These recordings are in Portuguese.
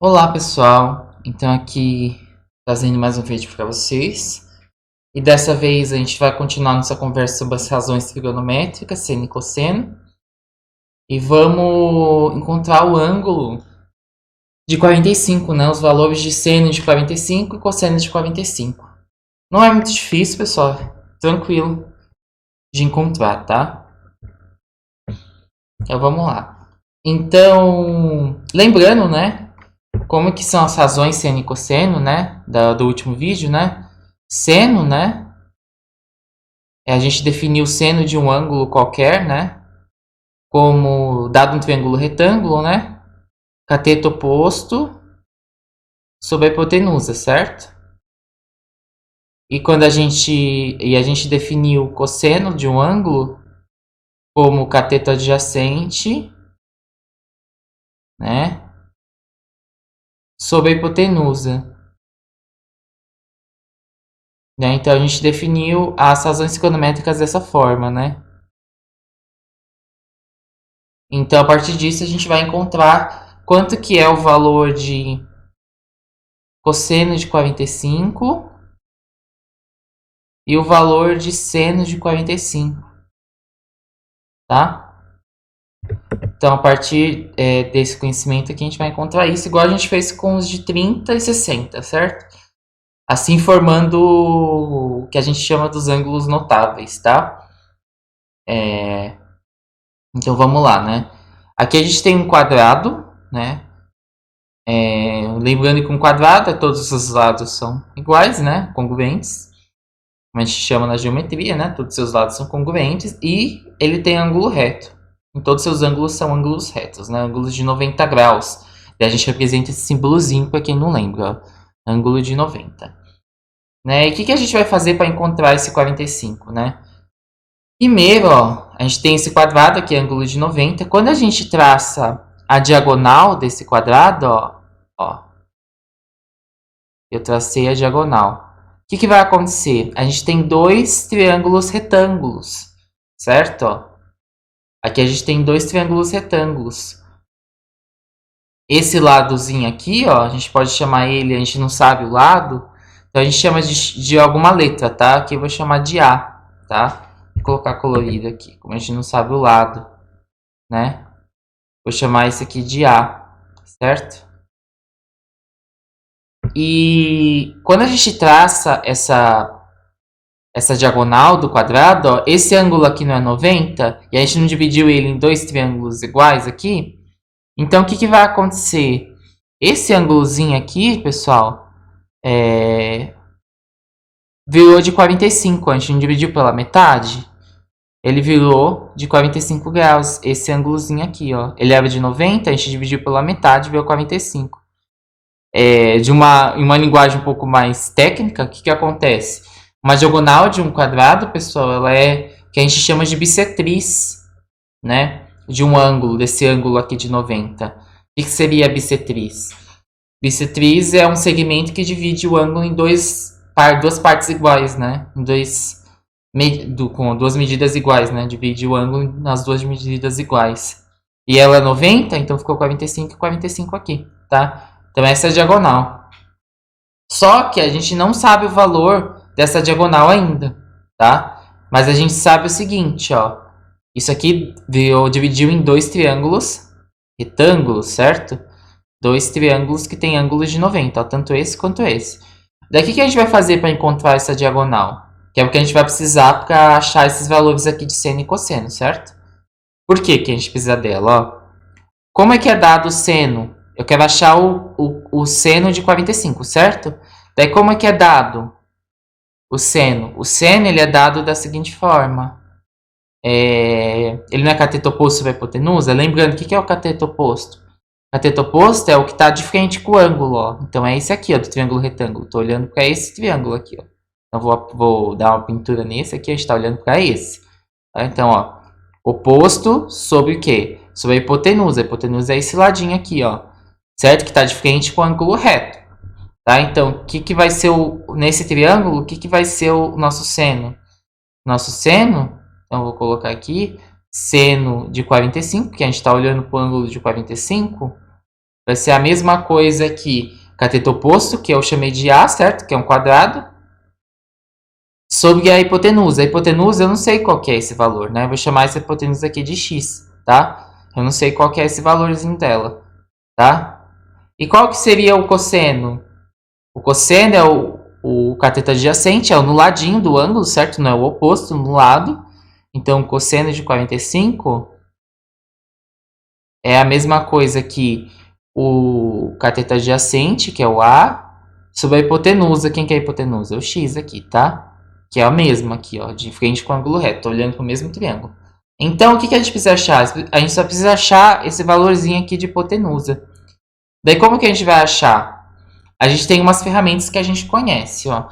Olá pessoal, então aqui trazendo mais um vídeo para vocês e dessa vez a gente vai continuar nossa conversa sobre as razões trigonométricas, seno e cosseno, e vamos encontrar o ângulo de 45, né? Os valores de seno de 45 e cosseno de 45. Não é muito difícil, pessoal, tranquilo de encontrar, tá? Então vamos lá. Então, lembrando, né? Como que são as razões seno e cosseno, né? Do último vídeo, né? Seno, né? A gente definiu o seno de um ângulo qualquer, né? Como dado um triângulo retângulo, né? Cateto oposto sobre a hipotenusa, certo? E a gente definiu o cosseno de um ângulo como cateto adjacente, né? Sobre a hipotenusa. Né? Então a gente definiu as razões trigonométricas dessa forma, né? Então a partir disso a gente vai encontrar quanto que é o valor de cosseno de 45 e o valor de seno de 45, tá? Então, a partir desse conhecimento aqui, a gente vai encontrar isso, igual a gente fez com os de 30 e 60, certo? Assim, formando o que a gente chama dos ângulos notáveis, tá? Então, vamos lá, né? Aqui a gente tem um quadrado, né? Lembrando que um quadrado, todos os lados são iguais, né? Congruentes. Como a gente chama na geometria, né? Todos os seus lados são congruentes e ele tem ângulo reto. Em todos os seus ângulos são ângulos retos, né? Ângulos de 90 graus. E a gente representa esse símbolozinho para quem não lembra, ó. Ângulo de 90. Né? E o que a gente vai fazer para encontrar esse 45, né? Primeiro, ó, a gente tem esse quadrado aqui, ângulo de 90. Quando a gente traça a diagonal desse quadrado, ó, eu tracei a diagonal. O que vai acontecer? A gente tem dois triângulos retângulos, certo? Ó. Aqui a gente tem dois triângulos retângulos. Esse ladozinho aqui, ó, a gente pode chamar ele, a gente não sabe o lado, então a gente chama de alguma letra, tá? Aqui eu vou chamar de A, tá? Vou colocar colorido aqui, como a gente não sabe o lado, né? Vou chamar esse aqui de A, certo? E quando a gente traça essa diagonal do quadrado, ó, esse ângulo aqui não é 90, e a gente não dividiu ele em dois triângulos iguais aqui, então o que vai acontecer? Esse ângulozinho aqui, pessoal, virou de 45, a gente não dividiu pela metade, ele virou de 45 graus, esse ângulozinho aqui, ó. Ele era de 90, a gente dividiu pela metade, virou 45. De uma linguagem um pouco mais técnica, o que acontece? Uma diagonal de um quadrado, pessoal, ela é que a gente chama de bissetriz, né? De um ângulo, desse ângulo aqui de 90. O que seria a bissetriz? Bissetriz é um segmento que divide o ângulo em duas partes iguais, né? Com duas medidas iguais, né? Divide o ângulo nas duas medidas iguais. E ela é 90, então ficou 45 e 45 aqui, tá? Então essa é a diagonal. Só que a gente não sabe o valor dessa diagonal ainda, tá? Mas a gente sabe o seguinte, ó. Isso aqui dividiu em dois triângulos retângulos, certo? Dois triângulos que têm ângulos de 90, ó, tanto esse quanto esse. Daqui que a gente vai fazer para encontrar essa diagonal? Que é o que a gente vai precisar para achar esses valores aqui de seno e cosseno, certo? Por que a gente precisa dela? Ó? Como é que é dado o seno? Eu quero achar o seno de 45, certo? Daí como é que é dado o seno? O seno ele é dado da seguinte forma. Ele não é cateto oposto sobre a hipotenusa? Lembrando, o que é o cateto oposto? O cateto oposto é o que está de frente com o ângulo. Ó. Então é esse aqui, ó, do triângulo retângulo. Estou olhando para esse triângulo aqui. Ó. Então vou dar uma pintura nesse aqui, a gente está olhando para esse. Tá? Então, ó, oposto sobre o quê? Sobre a hipotenusa. A hipotenusa é esse ladinho aqui, ó. Certo? Que está de frente com o ângulo reto. Tá? Então, o que vai ser nesse triângulo, o que vai ser o nosso seno? Nosso seno, então eu vou colocar aqui, seno de 45, que a gente está olhando para o ângulo de 45. vai ser a mesma coisa aqui, cateto oposto, que eu chamei de A, certo? Que é um quadrado, sobre a hipotenusa. A hipotenusa eu não sei qual que é esse valor, né? Eu vou chamar essa hipotenusa aqui de x, tá? Eu não sei qual que é esse valorzinho dela, tá? E qual que seria o cosseno? O cosseno é o cateto adjacente, é o no ladinho do ângulo, certo? Não é o oposto, no lado. Então, o cosseno de 45 é a mesma coisa que o cateto adjacente, que é o A, sobre a hipotenusa. Quem que é a hipotenusa? O x aqui, tá? Que é a mesma aqui, ó, de frente com o ângulo reto. Tô olhando para o mesmo triângulo. Então, o que a gente precisa achar? A gente só precisa achar esse valorzinho aqui de hipotenusa. Daí, como que a gente vai achar? A gente tem umas ferramentas que a gente conhece, ó.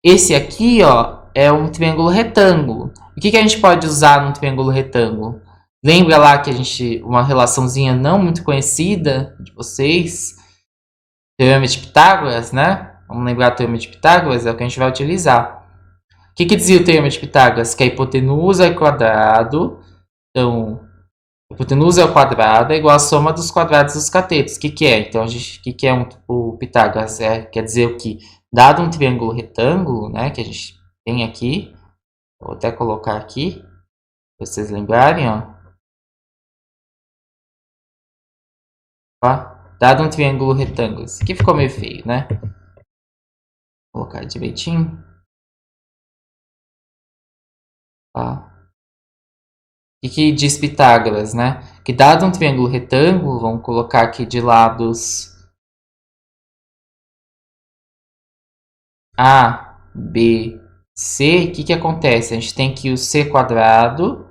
Esse aqui, ó, é um triângulo retângulo. O que a gente pode usar num triângulo retângulo? Lembra lá que a gente, uma relaçãozinha não muito conhecida de vocês, teorema de Pitágoras, né? Vamos lembrar do teorema de Pitágoras, é o que a gente vai utilizar. O que dizia o teorema de Pitágoras? Que a hipotenusa é quadrado, então, a hipotenusa ao quadrado é igual à soma dos quadrados dos catetos. O que é? Então, o que é o Pitágoras? Quer dizer o que? Dado um triângulo retângulo, né, que a gente tem aqui, vou até colocar aqui, para vocês lembrarem, ó. Dado um triângulo retângulo. Isso aqui ficou meio feio, né? Vou colocar direitinho. Ó. O que diz Pitágoras, né? Que dado um triângulo retângulo, vamos colocar aqui de lados A, B, C, o que acontece? A gente tem que o C quadrado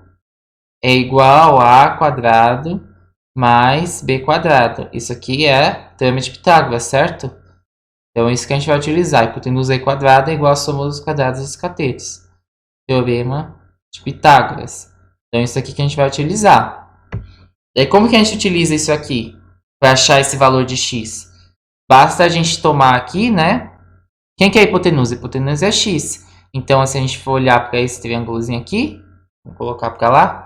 é igual a A quadrado mais B quadrado. Isso aqui é teorema de Pitágoras, certo? Então, é isso que a gente vai utilizar. Hipotenusa e quadrado é igual a soma dos quadrados dos catetos. Teorema de Pitágoras. Então, isso aqui que a gente vai utilizar. E aí, como que a gente utiliza isso aqui para achar esse valor de x? Basta a gente tomar aqui, né? Quem que é a hipotenusa? A hipotenusa é x. Então, se a gente for olhar para esse triângulozinho aqui, vou colocar para lá,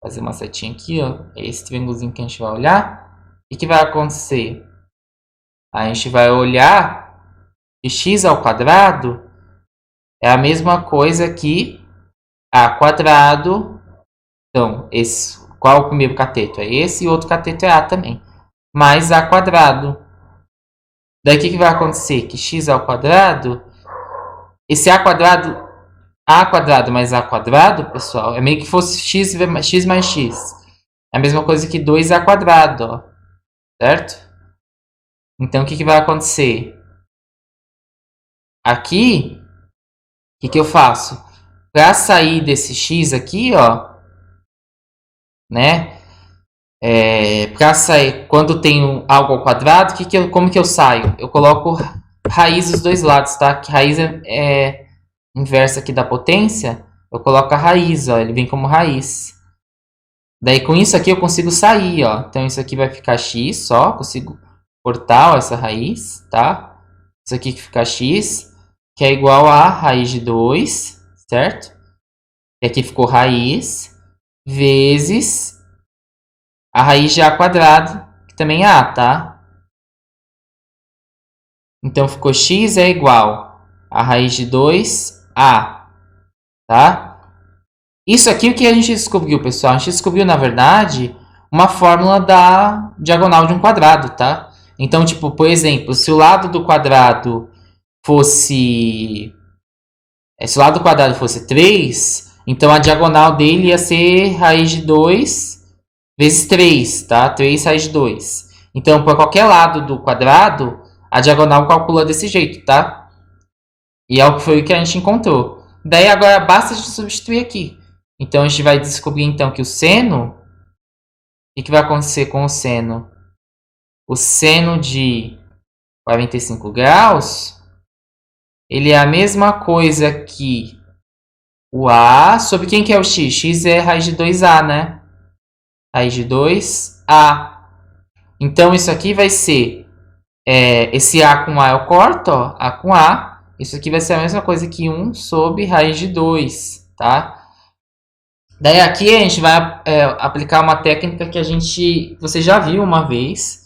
fazer uma setinha aqui, ó. É esse triângulozinho que a gente vai olhar. O que vai acontecer? A gente vai olhar que x ao quadrado é a mesma coisa que a quadrado. Então, qual é o primeiro cateto? É esse e o outro cateto é a também. Mais a quadrado. Daí o que vai acontecer? Que x ao quadrado, esse a quadrado mais a quadrado, pessoal, é meio que fosse x mais x. É a mesma coisa que 2a quadrado, ó. Certo? Então, o que vai acontecer? Aqui, o que eu faço? Para sair desse x aqui, ó, né? Para sair, quando tenho algo ao quadrado, como que eu saio? Eu coloco raiz dos dois lados, tá? Que raiz é inversa aqui da potência. Eu coloco a raiz, ó. Ele vem como raiz. Daí, com isso aqui, eu consigo sair, ó. Então, isso aqui vai ficar x só. Consigo cortar, ó, essa raiz, tá? Isso aqui que fica x, que é igual a raiz de 2, certo? E aqui ficou raiz, vezes a raiz de a quadrado, que também é a, tá? Então, ficou x é igual a raiz de 2a, tá? Isso aqui o que a gente descobriu, pessoal? A gente descobriu, na verdade, uma fórmula da diagonal de um quadrado, tá? Então, tipo, por exemplo, se o lado do quadrado fosse... Se o lado do quadrado fosse 3, então a diagonal dele ia ser raiz de 2 vezes 3, tá? 3 raiz de 2. Então, para qualquer lado do quadrado, a diagonal calcula desse jeito, tá? E foi o que a gente encontrou. Daí, agora, basta a gente substituir aqui. Então, a gente vai descobrir, então, que o seno... O que vai acontecer com o seno? O seno de 45 graus, ele é a mesma coisa que o A sobre quem que é o x? X é raiz de 2a, né? Raiz de 2a. Então, isso aqui vai ser... esse a com a eu corto, ó. A com a. Isso aqui vai ser a mesma coisa que 1 sobre raiz de 2, tá? Daí aqui a gente vai aplicar uma técnica que você já viu uma vez.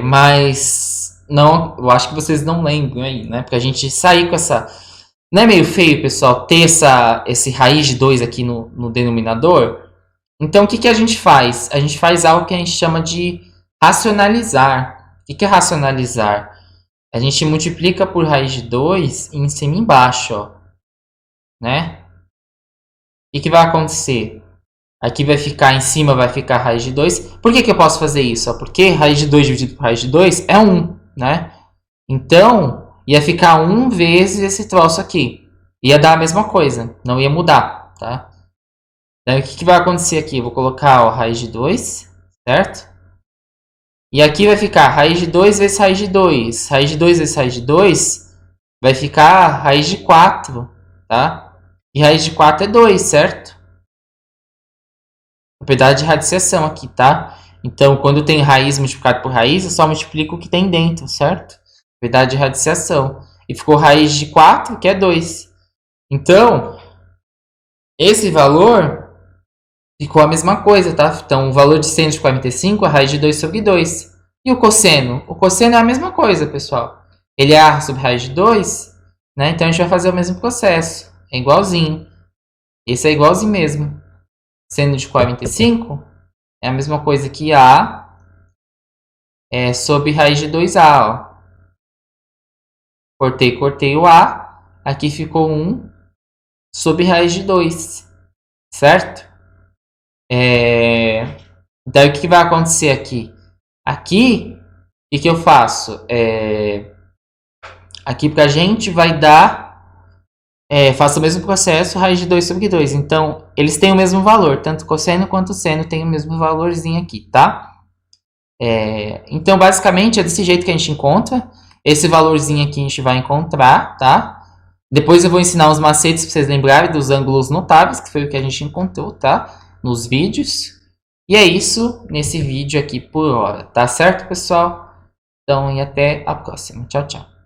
Mas não, eu acho que vocês não lembram aí, né? Porque a gente sair com essa... Não é meio feio, pessoal, ter esse raiz de 2 aqui no denominador? Então, o que, que a gente faz? A gente faz algo que a gente chama de racionalizar. O que, que é racionalizar? A gente multiplica por raiz de 2 em cima e embaixo, ó. Né? O que vai acontecer? Aqui vai ficar em cima, vai ficar raiz de 2. Por que, que eu posso fazer isso? Porque raiz de 2 dividido por raiz de 2 é 1, né? Então, ia ficar 1 vezes esse troço aqui. Ia dar a mesma coisa, não ia mudar, tá? Então, o que, que vai acontecer aqui? Eu vou colocar, ó, raiz de 2, certo? E aqui vai ficar raiz de 2 vezes raiz de 2. Raiz de 2 vezes raiz de 2 vai ficar raiz de 4, tá? E raiz de 4 é 2, certo? Propriedade de radiciação aqui, tá? Então, quando tem raiz multiplicado por raiz, eu só multiplico o que tem dentro, certo? Propriedade de radiciação. E ficou raiz de 4, que é 2. Então, esse valor ficou a mesma coisa, tá? Então, o valor de seno de 45 é raiz de 2 sobre 2. E o cosseno? O cosseno é a mesma coisa, pessoal. Ele é a sobre raiz de 2, né? Então, a gente vai fazer o mesmo processo. É igualzinho. Esse é igualzinho mesmo. Seno de 45 é a mesma coisa que A sobre raiz de 2A, ó. Cortei o A. Aqui ficou 1 sobre raiz de 2, certo? Então, o que vai acontecer aqui? Aqui, o que eu faço? Aqui pra gente vai dar... faço o mesmo processo, raiz de 2 sobre 2. Então, eles têm o mesmo valor. Tanto cosseno quanto seno tem o mesmo valorzinho aqui, tá? Então, basicamente, é desse jeito que a gente encontra. Esse valorzinho aqui a gente vai encontrar, tá? Depois eu vou ensinar os macetes para vocês lembrarem dos ângulos notáveis, que foi o que a gente encontrou, tá? Nos vídeos. E é isso nesse vídeo aqui por hora, tá certo, pessoal? Então, e até a próxima. Tchau, tchau.